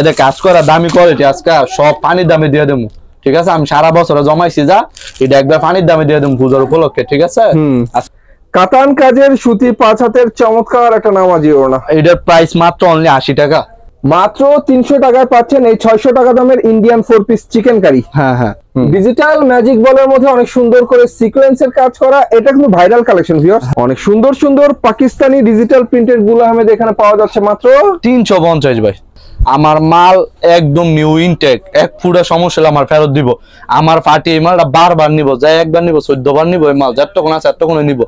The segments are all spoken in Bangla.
এদের কাজ করা দামি কোয়ালিটি আজকে সব পানির দামে দিয়ে দেবো। ঠিক আছে, আমি সারা বছর জমাইছি যা, এটা একবার পানির দামে দিয়ে দেবো পূজার উপলক্ষে। ঠিক আছে, কাতান কাজের সুতি 5 হাতের চমৎকার একটা নামাজি ওড়না। এটার প্রাইস মাত্র অনলি 80 টাকা। মাত্র 300 টাকায় পাচ্ছেন এই 600 টাকা দামের ইন্ডিয়ান 4 পিস চিকেন কারি। হ্যাঁ হ্যাঁ, ডিজিটাল ম্যাজিক বলের মধ্যে অনেক সুন্দর করে সিকোয়েন্সের কাজ করা, এটা কিন্তু ভাইরাল কালেকশন ভিউয়ার্স। অনেক সুন্দর সুন্দর পাকিস্তানি ডিজিটাল প্রিন্টেড গুলো আমাদের এখানে পাওয়া যাচ্ছে মাত্র 350 ভাই। আমার মাল একদম নিউ ইনটেক, এক ফুটা সমস্যা হলে আমার ফেরত দিব। আমার পার্টি এই মালটা বারবার নিব, যাই একবার নিব 14 বার নিব, এই মাল যতক্ষণ আছে এতক্ষণ নিব।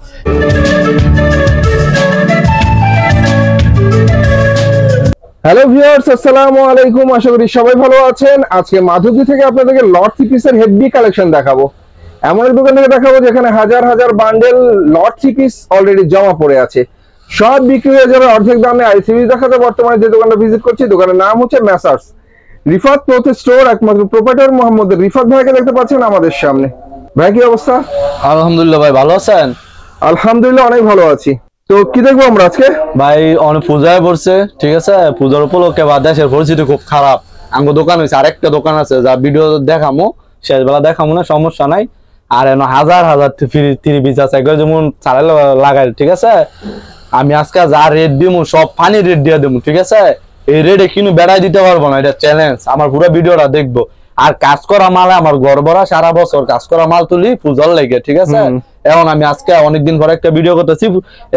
হ্যালো ভিউয়ার্স, আসসালামু আলাইকুম, আশা করি সবাই ভালো আছেন। আজকে মাধবদী থেকে আপনাদেরকে লট 3 পিসের হেভি কালেকশন দেখাবো। এমন এক দোকান থেকে দেখাবো যেখানে হাজার হাজার বান্ডেল লট 3 পিস অলরেডি জমা পড়ে আছে, সব বিক্রি হয়ে যাবে অর্ধেক দামে। আইসিবি দেখাতে বর্তমানে যে দোকানটা ভিজিট করছি, দোকানের নাম হচ্ছে মেসার্স রিফাত ক্লথ স্টোর। একমাত্র প্রোপাইটর মোহাম্মদ রিফাত ভাইকে দেখতে পাচ্ছেন আমাদের সামনে। ভাই কি অবস্থা? আলহামদুলিল্লাহ ভাই, ভালো আছেন? আলহামদুলিল্লাহ অনেক ভালো আছি। তো কি দেখবো আমরা আজকে? ভাই অনেক পূজায় পড়ছে, ঠিক আছে, পূজার উপলক্ষে বা দেশের পরিস্থিতি খুব খারাপ। আমার দোকান হয়েছে, আরেকটা দোকান আছে যা ভিডিও দেখামো, শেষ বেলা দেখামো না, সমস্যা নাই। আর এনে হাজার হাজার থ্রি পিস আছে, একবার যেমন চালাই লাগাই। ঠিক আছে, আমি আজকে যা রেট দিব সব পানি রেট দিয়ে দেবো। ঠিক আছে, এই রেটে কিন্তু বেড়াই দিতে পারবো না, এটা চ্যালেঞ্জ। আমার পুরো ভিডিওটা দেখবো। আর কাজ করা মাল আমার গড়বড়া, সারা বছর কাজ করা মাল তুলি পূজার লেগে। ঠিক আছে, এখন আমি আজকে অনেকদিন পরে একটা ভিডিও করতেছি,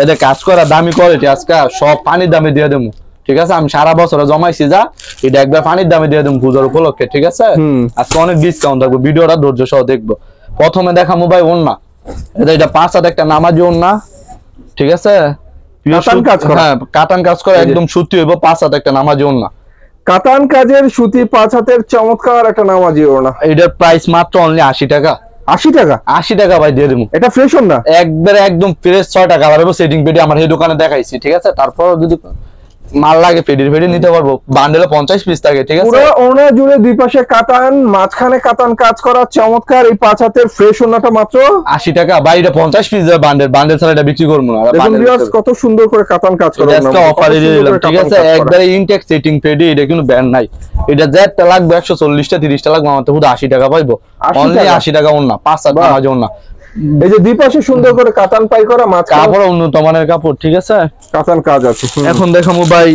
এদের কাজ করা দামি কোয়ালিটি আজকে সব পানির দামে দিয়ে দেবো। ঠিক আছে, আমি সারা বছর জমাইছি যা, এটা একবার পানির দামে দিয়ে দেবো পূজার উপলক্ষে। ঠিক আছে, আজকে অনেক ডিসকাউন্ট থাকবো, ভিডিওটা ধৈর্য সহ দেখবো। প্রথমে দেখাবো ভাই ওন্না, এটা 5 হাত একটা নামাজি ওন্না। ঠিক আছে, কাতান কাজ করা একদম সুতি হইব, 5 হাত একটা নামাজি ওন্না। কাতান কাজের সুতি 5 হাতের চমৎকার একটা নামাজি ওড়না। এটার প্রাইস মাত্র অনলি 80 টাকা। 80 টাকা? 80 টাকা ভাই দিয়ে দেবো। এটা ফ্রেশ ওড়না একবারে একদম ফ্রেশ। 6 টাকা আবার সেটিং পেডি আমার এই দোকানে দেখাইছি। ঠিক আছে, তারপর যদি মাল লাগে পেডির পেডি নিতে পারবো, বান্ডেলে 50 পিস থাকে। ঠিক আছে, পুরো ওড়না জুড়ে দুই পাশে কাতান, মাঝখানে কাতান কাজ করা চমৎকার এই 5 হাতের ফ্রেশ ওড়নাটা মাত্র 80 টাকা। ভাই এটা 50 পিস বান্ডেল, বান্ডেল ছাড়া এটা বিক্রি করবো না। কত সুন্দর করে কাতান কাজ করা, আজকে অফারে দিয়ে দিলাম। ঠিক আছে, একবারে ইনটেক সেটিং পেডি, এটা কিন্তু ব্যান্ড নাই। এটা যেটা লাগবে 140টা 30টা লাগবে, আমার তো শুধু 80 টাকা পাইবো। অনলি 80 টাকা ওন্না, 5 হাত নামাজি ওন্না। এই যে দুই পাশে সুন্দর করে কাতান পাই করা, কাপড় উন্নত মানের কাপড়। ঠিক আছে, কাতান কাজ আছে। এখন দেখাবো ভাই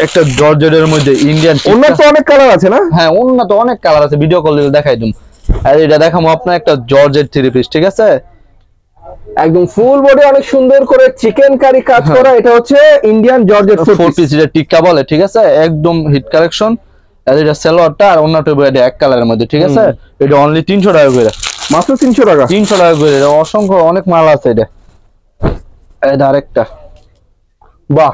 একটা জর্জেটের মধ্যে ইন্ডিয়ান। ওন্না তো অনেক কালার আছে না? হ্যাঁ, ওন্না তো অনেক কালার আছে, ভিডিও কল দিলে দেখাই দিম। আর এটা দেখাবো আপনার একটা জর্জেট 3 পিস। ঠিক আছে, একদম ফুল বডি অনেক সুন্দর করে চিকেন কারি কাজ করা, এটা হচ্ছে ইন্ডিয়ান জর্জেট 4 পিস, এটা টিক্কা বলে। ঠিক আছে, একদম হিট কালেকশন। আর এটা সালোয়ারটা আর ওন্নাটা এটা এক কালারের মধ্যে। ঠিক আছে, এটা অনলি 300 টাকা করে। মাত্র 300 টাকা? 300 টাকা করে। এটা অসংখ্য অনেক মাল আছে। এটা এটা আরেকটা, বাহ,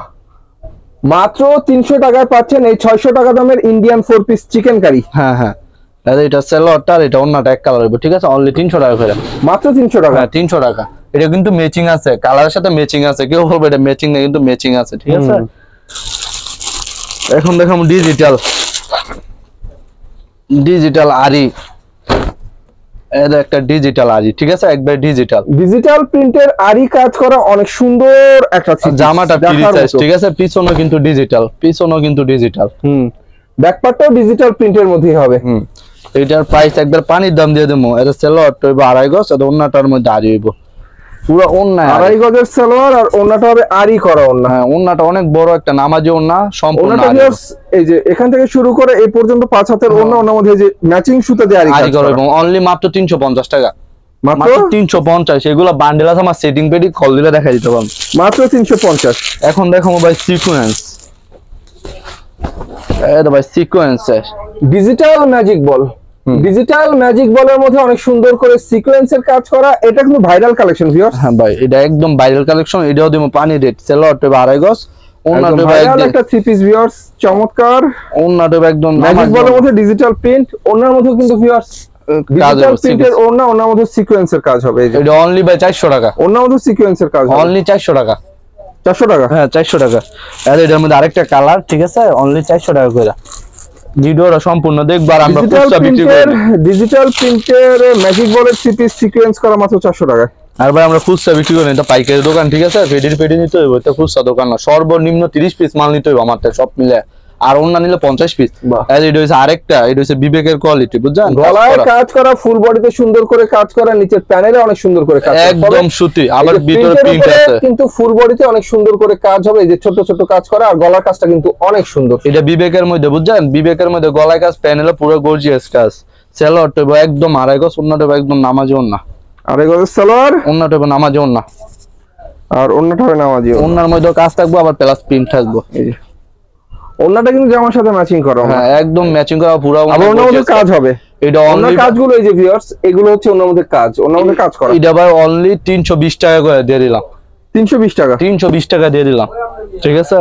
মাত্র 300 টাকায় পাচ্ছেন এই 600 টাকা দামের ইন্ডিয়ান 4 পিস চিকেন কারি। হ্যাঁ হ্যাঁ, এটা সালোয়ারটা আর এটা ওন্নাটা এক কালারের। ঠিক আছে, অনলি 300 টাকা করে। মাত্র 300 টাকা? হ্যাঁ, 300 টাকা। এটা কিন্তু ম্যাচিং আছে, কালারের সাথে ম্যাচিং আছে। কেউ বলবে এটা ম্যাচিং না, কিন্তু ম্যাচিং আছে। ঠিক আছে, এখন দেখাবো ডিজিটাল আরি। এটা একটা ডিজিটাল আরি। ঠিক আছে, একবার ডিজিটাল প্রিন্টের আরি কাজ করা, অনেক সুন্দর একটা জামাটা ফ্রি সাইজ। ঠিক আছে, পিছনও কিন্তু ডিজিটাল, ব্যাকপার্টটাও ডিজিটাল প্রিন্টের মধ্যেই হবে। এটার প্রাইস একবার পানির দাম দিয়ে দেবো। এটা সালোয়ার হইব 2.5 গজ, আর ওন্নাটার মধ্যে আরি হইব পুরো ওন্না 2.5 গজের সালোয়ার, আর ওন্নাটা হবে আরি করা ওন্না। হ্যাঁ, ওন্নাটা অনেক বড় একটা নামাজি ওন্না, সম্পূর্ণ এই যে এখান থেকে শুরু করে এই পর্যন্ত 5 হাতের ওন্না, ওন্নার মধ্যে যে ম্যাচিং সুতা দিয়ে আরি করা এবং অনলি মাত্র 350 টাকা। মাত্র 350। এগুলো বান্ডেল আছে, আমার সেটিং পেডি কল দিলে দেখাই দিতে পারবো। মাত্র 350। এখন দেখাবো ভাই সিকোয়েন্স। এটা ভাই sequence digital magic ball. Digital magic বলের মধ্যে অনেক সুন্দর করে সিকোয়েন্সের কাজ করা, এটা কিন্তু ভাইরাল কালেকশন ভিউয়ার্স। হ্যাঁ ভাই, এটা একদম ভাইরাল কালেকশন। এটাও দিমু পানি রেট। সালোয়ারটা 2.5 গজ, ওন্নাটা ভাইরাল একটা 3 পিস ভিউয়ার্স, চমৎকার। ওন্নাটা একদম ম্যাজিক বলের মধ্যে ডিজিটাল প্রিন্ট, ওন্নার মধ্যে কিন্তু ভিউয়ার্স ডিজিটাল প্রিন্টের ওন্না, ওন্নার মধ্যে সিকোয়েন্সের কাজ হবে। এটা অনলি ভাই 400 টাকা। ওন্নার মধ্যে সিকোয়েন্সের কাজ হবে অনলি 400 টাকা। 400 টাকা? হ্যাঁ, 400 টাকা। আর এটার মধ্যে আরেকটা কালার। ঠিক আছে, অনলি 400 টাকা করে। ভিডিওটা সম্পূর্ণ দেখবার আমরা খুচরা বিক্রি করি। ডিজিটাল প্রিন্টের ম্যাজিক বলের 3 পিস সিকোয়েন্স করা মাত্র 400 টাকা। আর ভাই আমরা খুচরা বিক্রি করি, এটা পাইকারি দোকান। ঠিক আছে, পেডি নিতে হইব, এটা খুচরা দোকান না। সর্বনিম্ন 30 পিস মাল নিতে হইব আমার, সব মিলে আর অন্য নিলে 50 পিস। বাহ। এটা হচ্ছে আরেকটা, এটা হচ্ছে বিবেকের কোয়ালিটি, বুঝছেন? গলায় কাজ করা, ফুল বডিতে সুন্দর করে কাজ করা, নিচের প্যানেলে অনেক সুন্দর করে কাজ করা, একদম সুতি, আবার ভিতরে প্রিন্ট আছে, কিন্তু ফুল বডিতে অনেক সুন্দর করে কাজ হবে, এই যে ছোট ছোট কাজ করা, আর গলার কাজটা কিন্তু অনেক সুন্দর। এটা বিবেকের মধ্যে, বুঝছেন? বিবেকের মধ্যে গলায় কাজ, প্যানেলে পুরো গর্জিয়াস কাজ। সেলোয়ার টইব একদম আড়াই গজ, ওন্নাটা একদম নামাজি ওন্না, আড়াই গজের সালোয়ার, ওন্নাটা নামাজি ওন্না, আর অন্যটা হবে নামাজি। ওন্নার মধ্যে কাজ থাকবে, আবার প্লাস প্রিন্ট থাকবে। এই যে অন্যটা কিন্তু জামার সাথে ম্যাচিং করা, হ্যাঁ একদম ম্যাচিং করা পুরো। আবার অন্যর মধ্যে কাজ হবে, এটা অন্য অনলি কাজগুলো এই যে ভিউয়ার্স, এগুলো হচ্ছে অন্যর মধ্যে কাজ, অন্যর মধ্যে কাজ করা। এটা ভাই অনলি 320 টাকা করে দিয়ে দিলাম, 320 টাকা, 320 টাকা দিয়ে দিলাম, ঠিক আছে?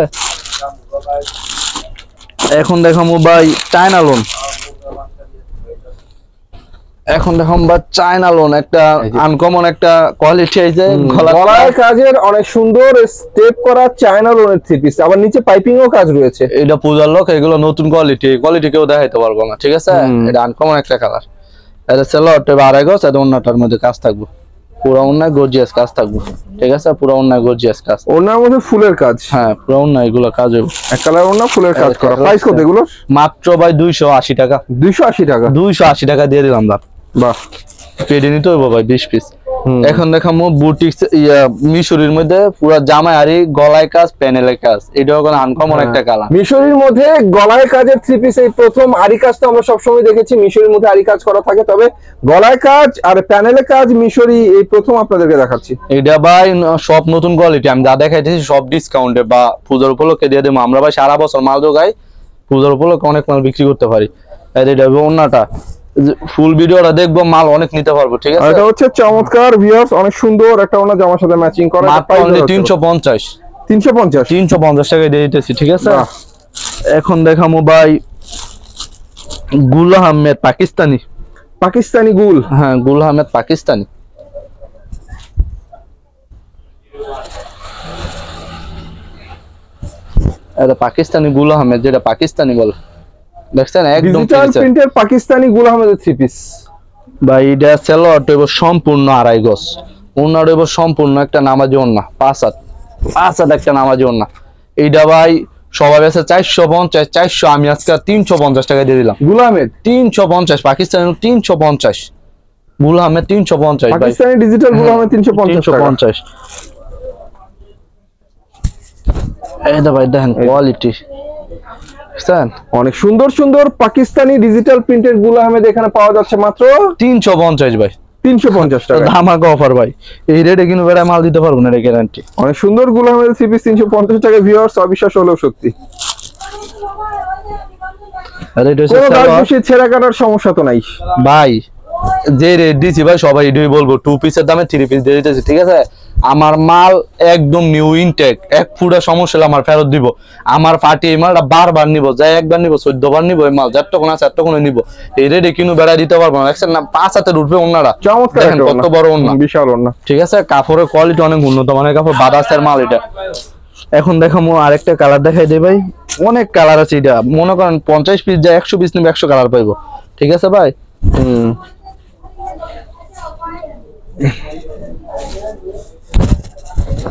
এখন দেখামু ভাই চায়না লোন, এখন দেখাম ভাই চায়না লোন, একটা আনকমন একটা কোয়ালিটি আছে, গলায় কাজের অনেক সুন্দর স্টেপ করা চায়না লোনের থ্রি পিস, আবার নিচে পাইপিং ও কাজ রয়েছে। এটা পূজার লোক, এগুলো নতুন কোয়ালিটি কেউ দেখাইতে পারবো না, ঠিক আছে? এটা আনকমন একটা কালার। এটা সেলোয়ারটা আড়াই গজ, এটা ওন্নাটার মধ্যে কাজ থাকবে, পুরো ওন্নায় গর্জিয়াস কাজ থাকবে, ঠিক আছে? পুরো ওন্নায় গর্জিয়াস কাজ, ওনার মধ্যে ফুলের কাজ, হ্যাঁ পুরো ওন্নায় এগুলো কাজ হবে। এক কালার ওনা, ফুলের কাজ করা। প্রাইস কত এগুলো? মাত্র ভাই 280 টাকা, 280 টাকা, 280 টাকা দিয়ে দিলাম। বাহ, পেডে নিতে হইব ভাই 20 পিস। এখন দেখামু বুটিক্স মিশরির মধ্যে পুরো জামাই আরি গলায় কাজ, প্যানেলের কাজ, এটাও কোনো আনকমন একটা কালার। মিশরির মধ্যে গলায় কাজের থ্রি পিস, এই প্রথম। আরি কাজ তো আমরা সবসময় দেখেছি মিশরির মধ্যে আরি কাজ করা থাকে, তবে গলায় কাজ আর প্যানেলে কাজ মিশরি এই প্রথম আপনাদেরকে দেখাচ্ছি। এটা ভাই সব নতুন কোয়ালিটি, আমি যা দেখাইতেছি সব ডিসকাউন্টে বা পূজার উপলক্ষে দিয়ে দেবো। আমরা ভাই সারা বছর মাল দোগাই, পূজার উপলক্ষে অনেক মাল বিক্রি করতে পারি। এটা ওন্নাটা, ফুল ভিডিওটা দেখবো, মাল অনেক নিতে পারবো, ঠিক আছে? এটা হচ্ছে চমৎকার ভিউয়ার্স, অনেক সুন্দর একটা ওনা, জামার সাথে ম্যাচিং করা, মাত্র অনলি 350 350 টাকায় দিয়ে দিতেছি, ঠিক আছে? এখন দেখামু ভাই গুল আহমেদ পাকিস্তানি গুল, হ্যাঁ গুল আহমেদ পাকিস্তানি। এটা পাকিস্তানি গুল আহমেদ, যেটা পাকিস্তানি বলে, দেখছেন? একদম ডিজিটাল প্রিন্টের পাকিস্তানি গুল আহমেদের থ্রি পিস ভাই। এটা সেলোয়ার হইব সম্পূর্ণ আড়াই গজ, ওন্না হইব সম্পূর্ণ একটা নামাজি ওন্না, 5 হাত একটা নামাজি ওন্না। এইটা ভাই সবাই বেছে 450, 400, আমি আজকে 350 টাকা দিয়ে দিলাম। গুল আহমেদ 350, পাকিস্তানি 350, গুল আহমেদ 350 ভাই, পাকিস্তানি ডিজিটাল গুল আহমেদ 350 টাকা। এইটা ভাই দেখেন কোয়ালিটি, বুঝছেন? অনেক সুন্দর সুন্দর পাকিস্তানি ডিজিটাল প্রিন্টের গুল আহমেদ এখানে পাওয়া যাচ্ছে মাত্র 350 ভাই, 350 টাকা। ধামাকা অফার ভাই, এই রেটে কিন্তু বেড়া মাল দিতে পারবো না, এটা গ্যারান্টি। অনেক সুন্দর গুল আহমেদের থ্রি পিস 350 টাকা ভিউয়ার্স, অবিশ্বাস হলেও সত্যি। আর এটা কোনো হচ্ছে দাগ বেশি ছেঁড়া কাটার সমস্যা তো নাই ভাই, যে রেট দিছি ভাই সবাই এটাই বলবো, 2 পিসের দামে 3 পিস দিয়ে দিতেছি, ঠিক আছে? আমার মাল একদম নিউ ইনটেক, এক ফুটা সমস্যা হলে আমার ফেরত দিব। আমার পার্টি এই মালটা বারবার নিব, যাই একবার নিব 14 বার নিব, এই মাল যতক্ষণ আছে এতক্ষণ নিব। এই রেটে কিনু বেড়া দিতে পারবো না, দেখছেন না? 5 হাতে উঠবে ওন্নাটা, চমৎকার দেখেন কত বড় ওন্না, বিশাল ওন্না, ঠিক আছে? কাপড়ের কোয়ালিটি অনেক উন্নত মানের কাপড়, বাদাসের মাল এটা। এখন দেখামু আরেকটা কালার দেখাই দেই ভাই, অনেক কালার আছে। এটা মনে করেন 50 পিস যা 100 পিস নিবে 100 কালার পাইবো, ঠিক আছে ভাই?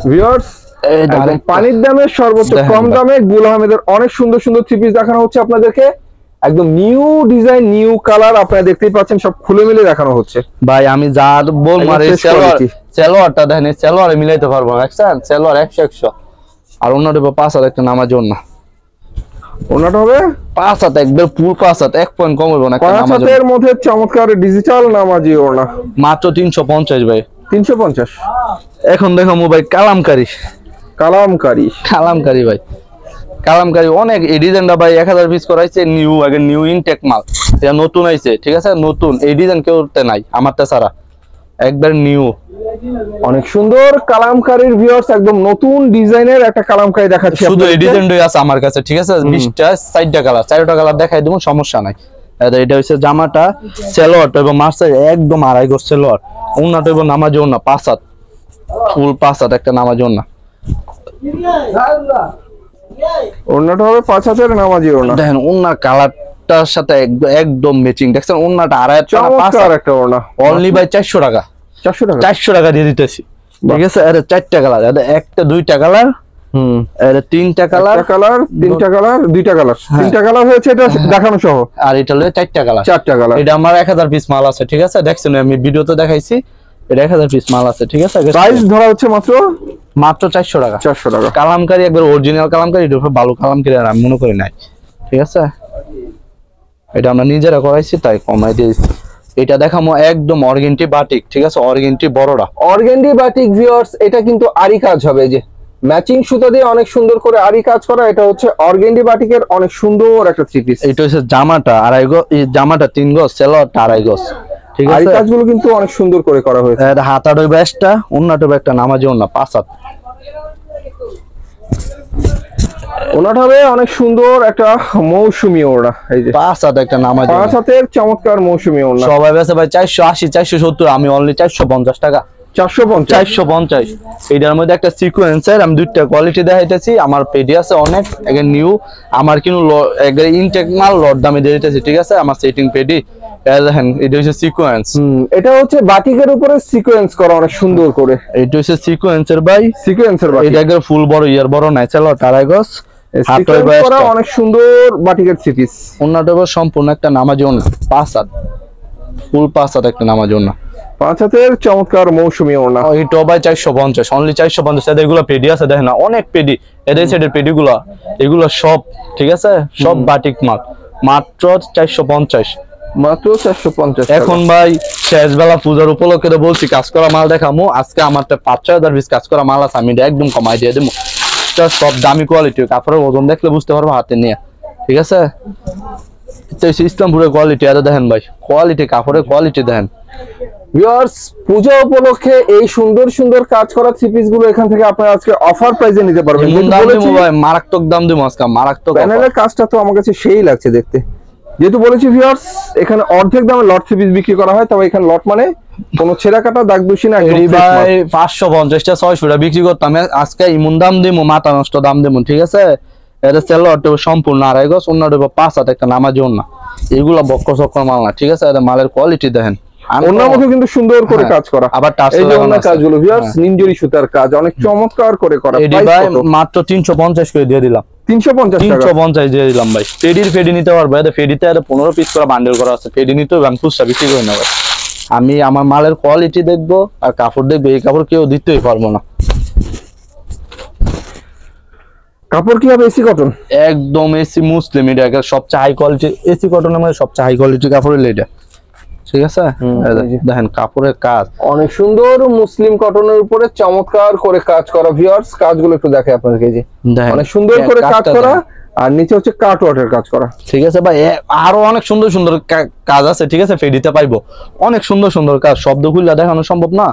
ভিউয়ার্স পানির দামে সর্বোচ্চ কম দামে গুল আহমেদের অনেক সুন্দর সুন্দর থ্রি পিস দেখানো হচ্ছে আপনাদেরকে, একদম নিউ ডিজাইন, নিউ কালার, আপনারা দেখতেই পাচ্ছেন, সব খুলে মিলে দেখানো হচ্ছে ভাই। আমি যা বল মারে সেলোয়ারটা দেখেন, সেলোয়ারে মিলাইতে পারবো না, দেখছেন? সেলোয়ার 100 আর অন্যটা 5 হাত একটা নামাজ ওন্না, ওনাটা হবে 5 হাত, একবার পুরো 5 হাত, 1 পয়েন্ট কম হইব না একটা নামাজ। 5 হাতের মধ্যে চমৎকার ডিজিটাল নামাজি ওনা, মাত্র 350 ভাই, 350। এখন দেখো ভাই কালামকারী ভাই, কালামকারী অনেক, এই ডিজাইনটা ভাই 1000 পিস করাইছে, নিউ, আগে নিউ ইনটেক মাল, এটা নতুন আইছে, ঠিক আছে? নতুন, এই ডিজাইন কেউতে নাই আমারটা ছাড়া, একবার নিউ। অনেক সুন্দর কালামকারীর ভিউয়ার্স, একদম নতুন ডিজাইনের একটা কালামকারী দেখাচ্ছি, শুধু এই ডিজাইনটাই আছে আমার কাছে, ঠিক আছে? 20টা 4টা কালার, 4টা কালার দেখাই দেবো, সমস্যা নাই। এটা হচ্ছে জামাটা, সেলোয়ারটা এবং মার্সাই একদম আড়াই গজ সেলোয়ার, ওন্নাটা এবং নামাজি ওন্না 5 হাত, ফুল 5 হাত একটা নামাজি ওন্না। ওন্নাটা হবে 5 হাতের নামাজি ওন্না, দেখেন ওন্নার কালারটার সাথে একদম ম্যাচিং, দেখছেন? ওন্নাটা আড়াই হাত, 5 হাত একটা ওন্না, অনলি বাই 400 টাকা, 400 টাকা দিয়ে দিতেছি, ঠিক আছে? আরে 4টা কালার, একটা 2টা কালার, এটা তিনটা কালার, তিনটা কালার হয়েছে এটা দেখানো সহ, আর এটা হলো চারটা কালার। এটা আমার 1000 পিস মাল আছে, ঠিক আছে? দেখছেন আমি ভিডিওতে দেখাইছি, এটা 1000 পিস মাল আছে, ঠিক আছে? প্রাইস ধরা হচ্ছে মাত্র 400 টাকা। 400 টাকা। কালামকারী একবার অরিজিনাল কালামকারী, এটা ভালো কালামকারী আর আমি মনে করি নাই, ঠিক আছে? এটা আমরা নিজেরা করাইছি তাই কমাই দিয়েছি। এটা দেখামো একদম অর্গেন্টি বাটিক, ঠিক আছে? অর্গেন্টি বড়রা, অর্গেন্ডি বাটিক ভিউয়ার্স, এটা কিন্তু আরি কাজ হবে, যে ম্যাচিং সুতা দিয়ে অনেক সুন্দর করে আরি কাজ করা। এটা হচ্ছে অর্গেন্ডি বাটিকের অনেক সুন্দর একটা থ্রি পিস। এটা হচ্ছে জামাটা 2.5 গজ, এই জামাটা 3 গজ, সেলোয়ারটা 2.5 গজ, ঠিক আরি আছে? কাজগুলো কিন্তু অনেক সুন্দর করে করা হয়েছে। এটা হাতাটা বেস্টটা, ওন্নাটা একটা নামাজি ওন্না 5 হাত। ওনাটা হবে অনেক সুন্দর একটা মৌসুমী ওড়না, এই যে 5 হাত একটা নামাজি 5 হাতের চমৎকার মৌসুমী ওড়না। সবাই বেচে ভাই 480 470, আমি অনলি 450 টাকা। 450। এটার মধ্যে একটা সিকোয়েন্সের আমি দুইটা কোয়ালিটি দেখাইতেছি। আমার পেডি আছে অনেক, এখানে নিউ আমার কিন্তু একবার ইনটেক মাল লট দামে দিয়ে দিতেছি, ঠিক আছে? আমার সেটিং পেডি দেখেন, এটা হচ্ছে সিকোয়েন্স। এটা হচ্ছে বাটিকের উপরে সিকোয়েন্স করা অনেক সুন্দর করে। এটা হচ্ছে সিকোয়েন্সের ভাই, সিকোয়েন্সের বাটিক। এটা একবার ফুল বড় ইয়ার বড় নাই, চলো 2.5 গজ, হাতের সিকোয়েন্স করা অনেক সুন্দর বাটিকের থ্রি পিস। ওন্নাটা সম্পূর্ণ একটা নামাজি ওন্না 5 হাত, ফুল 5 হাত একটা নামাজি ওন্না। 5 হাতের চমৎকার মৌসুমী ওড়না। এটা ভাই 450, অনলি 450। এগুলো পেডি আছে দেখেন না, অনেক পেডি, এদের সাইডের পেডিগুলো, এগুলো সব, ঠিক আছে? সব বাটিক মাল, মাত্র 450। মাত্র 450। এখন ভাই শেষ বেলা পূজার উপলক্ষে বলছি কাজ করা মাল দেখামু। আজকে আমার 5-6 পিস কাজ করা মাল আছে, আমি একদম কমাই দিয়ে দেবো। সব দামি কোয়ালিটি, কাপড়ের ওজন দেখলে বুঝতে পারবো হাতে নিয়ে, ঠিক আছে? ইসলামপুরের কোয়ালিটি, আর দেখেন ভাই কোয়ালিটি, কাপড়ের কোয়ালিটি দেখেন। ভিউয়ার্স, পূজা উপলক্ষে এই সুন্দর সুন্দর কাজ করা থ্রি পিস গুলো এখান থেকে আপনারা আজকে অফার প্রাইসে নিতে পারবেন। ভাই মারাত্মক দাম দিব আজকে, মারাত্মক। প্যানেলের কাজটা তো আমার কাছে সেই লাগছে দেখতে। যেহেতু বলেছি ভিউয়ার্স, এখানে অর্ধেক দামে লট থ্রি পিস বিক্রি করা হয়, তবে এখানে লট মানে কোনো ছেঁড়া কাটা দাগ দোষী না, একদম ভাই 550 600 বিক্রি করতাম, আজকে ইমন দাম দিমু, মাথা নষ্ট দাম দিমু, ঠিক আছে? এটা সেলোয়ারটা সম্পূর্ণ 2.5 গজ, ওন্নাটা 5 হাত একটা নামাজি ওন্না। এগুলা বক্কর চক্কর মাল না, ঠিক আছে? এটা মালের কোয়ালিটি দেখেন, ওন্নার মধ্যে কিন্তু সুন্দর করে কাজ করা। আবার এই যে ওন্নার কাজগুলো ভিউয়ার্স, নিমজরি সুতার কাজ অনেক চমৎকার করে করা। এডি ভাই মাত্র 350 করে দিয়ে দিলাম। 350 দিয়ে দিলাম ভাই। ফেডি নিতে পারবে, এটা ফেডিতে 15 পিস করে বান্ডেল করা আছে। ফেডি নিতে হবে, আমি খুচরা বিক্রি করে নেব। আমি আমার মালের কোয়ালিটি দেখবো আর কাপড় দেখবো, এই কাপড় কেউ দিতেই পারবো না। কাপড় কি হবে? এসি কটন, একদম এসি মুসলিম, এটা সবচেয়ে হাই কোয়ালিটি। এসি কটনের মধ্যে সবচেয়ে হাই কোয়ালিটি কাপড় এটা, ঠিক আছে? দেখেন কাপড়ের কাজ অনেক সুন্দর, মুসলিম কটনের উপরে চমৎকার করে কাজ করা। ভিউয়ার্স, কাজগুলো একটু দেখে আপনাদেরকে, যে অনেক সুন্দর করে কাজ করা, আর নিচে হচ্ছে কাট ওয়ার্কের কাজ করা, ঠিক আছে ভাই? আরো অনেক সুন্দর সুন্দর কাজ আছে, ঠিক আছে? ফেডিতে পাইবো অনেক সুন্দর সুন্দর কাজ, শব্দ খুলে দেখানো সম্ভব না,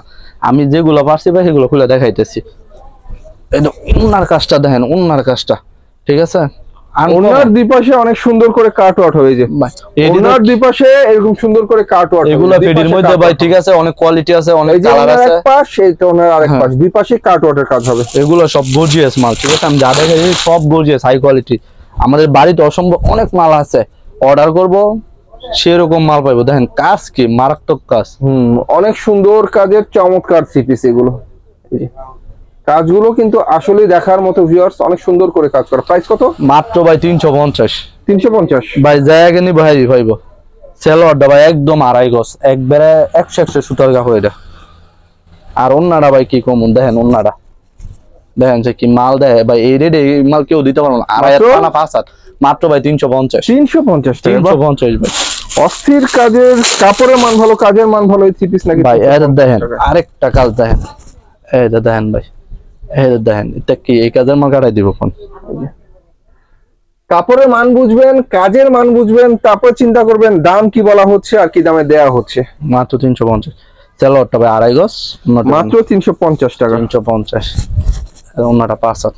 আমি যেগুলো পারছি ভাই সেগুলো খুলে দেখাইতেছি। ওনার কাজটা দেখেন, ওনার কাজটা, ঠিক আছে? ওনার দুইপাশে অনেক সুন্দর করে কাট ওয়ার্ক হয়েছে, ওনার দুইপাশে এরকম সুন্দর করে কাট ওয়ার্ক। এগুলো ফেডির মধ্যে ভাই, ঠিক আছে? অনেক কোয়ালিটি আছে, অনেক কালার আছে। এক পাশ, এইটা ওনার আরেক পাশ, দুই পাশে কাট ওয়ার্কের কাজ হবে। এগুলো সব গর্জিয়াস মাল, ঠিক আছে? আমি যা দেখাই সব গর্জিয়াস, হাই কোয়ালিটি। আমাদের বাড়িতে অসম্ভব অনেক মাল আছে, অর্ডার করব সেরকম মাল পাইবো। দেখেন কাজ কি মারাত্মক কাজ, অনেক সুন্দর কাজের চমৎকার থ্রি পিস এগুলো। কাজগুলো কিন্তু আসলে দেখার মতো ভিউয়ার্স, অনেক সুন্দর করে কাজ করা। প্রাইস কত? মাত্র ভাই 350। 350 ভাই জায়গা নি ভাই ভাইবো। সেলোয়ারটা ভাই একদম 2.5 গজ, একবারে 100 সুতার কাপড় এটা। আর ওন্নাটা ভাই কি কম, দেখেন ওন্নাটা দেখেন যে কি মাল দেয় ভাই, এই রেটে এই মাল কেউ দিতে পারবো না। 2.5 হাত মাত্র ভাই 350। 350 ভাই। অস্থির কাজের, কাপড়ের মান ভালো, কাজের মান ভালো। এই থ্রি পিস নাকি ভাই এটা দেখেন, আরেকটা কাজ দেখেন, এটা দেখেন ভাই, এটা দেখেন, এটা কি এই কাজের মাল কাটাই দিব ফোন। কাপড়ের মান বুঝবেন, কাজের মান বুঝবেন, তারপর চিন্তা করবেন দাম কি বলা হচ্ছে আর কি দামে দেয়া হচ্ছে। মাত্র 350। সেলোয়ারটা ভাই 2.5 গজ, মাত্র 350 টাকা। 350। ওন্নাটা 5 হাত।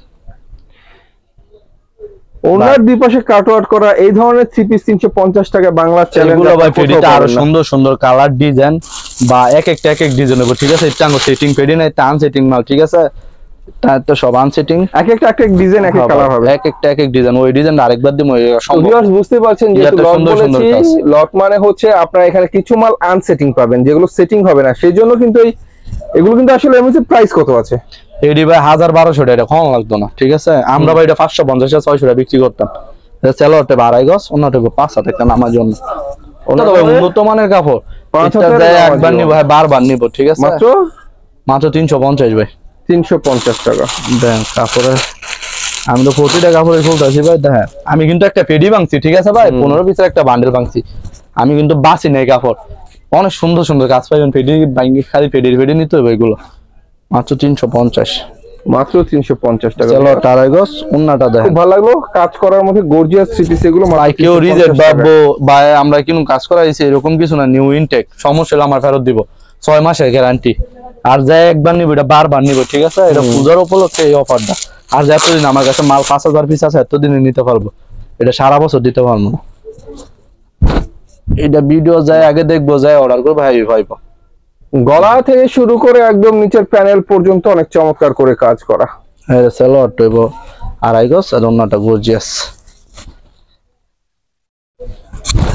ওনার দুই পাশে কাটওয়ার্ক করা এই ধরনের থ্রি পিস 350 টাকা বাংলা চ্যানেল। এগুলো ভাই ফেডিটা আরো সুন্দর সুন্দর কালার ডিজাইন বা এক এক ডিজাইন হবে, ঠিক আছে? টাঙ্গো সেটিং ফেডি নাই, টান সেটিং মাল, ঠিক আছে? তার তো সব আনসেটিং, এক এক ডিজাইন, এক এক কালার হবে, এক ডিজাইন। ওই ডিজাইনটা আরেকবার দিমু। ভিউয়ার্স বুঝতে পারছেন যে লট বলেছি, লট মানে হচ্ছে আপনারা এখানে কিছু মাল আনসেটিং পাবেন, যেগুলো সেটিং হবে না। সেই জন্য কিন্তু এই এগুলো কিন্তু আসলে এমনিতে প্রাইস কত আছে? এডি ভাই 1200 টাকা কম লাগতো না, ঠিক আছে। আমরা ভাই এটা 550 600 টাকা বিক্রি করতাম। এটা সেলোয়ারটা 2.5 গজ, অন্যটা 5 হাত একটা নামার জন্য। ওটা ভাই উন্নত মানের কাপড়, 5 এটা হাতের দেয় নামার একবার জন্য। নিব ভাই, বারবার নিব, ঠিক আছে। মাত্র 350 ভাই, 350 টাকা। দেন কাপড়ে আমি তো প্রতিটা কাপড়ে খুলতেছি ভাই। দেখেন আমি কিন্তু একটা পেডি ভাঙছি, ঠিক আছে ভাই, 15 পিসের একটা বান্ডেল ভাঙছি। আমি কিন্তু বাসি নেই কাপড়, অনেক সুন্দর সুন্দর কাজ পাইবেন। পেডি ভাঙি খালি পেডি নিতে হবে এগুলো। মাত্র 350, মাত্র 350 টাকা। চলো 2.5 গজ, উন্নাটা খুব দেখেন ভালো লাগলো, কাজ করার মধ্যে গর্জিয়াস থ্রি পিস এগুলো মাত্র ভাই। কেউ 350 রিজেক্ট টাকা। ভাববো ভাই আমরা কিন্তু কাজ করাইছি এরকম কিছু না, নিউ ইনটেক, সমস্যা হলে আমার ফেরত দিব, 6 মাসের গ্যারান্টি। আর যাই একবার নিব এটা বারবার নিব, ঠিক আছে। এটা পূজার উপলক্ষে এই অফারটা। আর যে এতদিন আমার কাছে মাল 5000 পিস আছে, এতদিনে নিতে পারবো, এটা সারা বছর দিতে পারবো না। এটা ভিডিও যায় আগে দেখবো, যায় অর্ডার করবো, ভাই ভাইবো। গলা থেকে শুরু করে একদম নিচের প্যানেল পর্যন্ত অনেক চমৎকার করে কাজ করা। এটা সেলোয়ার টইব 2.5 গজ, আর অন্যটা গর্জিয়াস।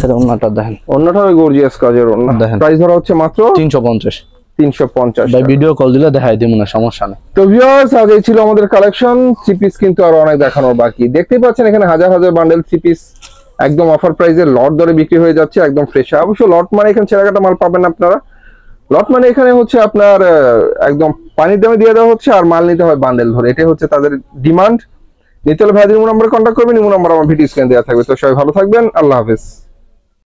এটা অন্যটা দেখেন, অন্যটা ওই গর্জিয়াস কাজের অন্য। দেখেন। প্রাইস ধরা হচ্ছে মাত্র 350 350 ভাই। টাকা। ভিডিও কল দিলে দেখাই দিব না, সমস্যা নেই। তো ভিউয়ার্স, আজ এই ছিল আমাদের কালেকশন। থ্রি পিস কিন্তু আরো অনেক দেখানোর বাকি। দেখতেই পাচ্ছেন এখানে হাজার হাজার বান্ডেল থ্রি পিস একদম অফার প্রাইসে লট দরে বিক্রি হয়ে যাচ্ছে, একদম ফ্রেশ। অবশ্য লট মানে এখানে ছেঁড়াকাটা মাল পাবেন না আপনারা। লট মানে এখানে হচ্ছে আপনার একদম পানির দামে দিয়ে দেওয়া হচ্ছে, আর মাল নিতে হয় বান্ডেল ধরে। এটাই হচ্ছে তাদের ডিমান্ড। নিতে হলে ভাইদের ইমো নাম্বারে কন্ট্যাক্ট করবেন, ইমো নাম্বার আমার ভিডিও স্ক্রিনে দেওয়া থাকবে। তো সবাই ভালো থাকবেন, আল্লাহ হাফেজ।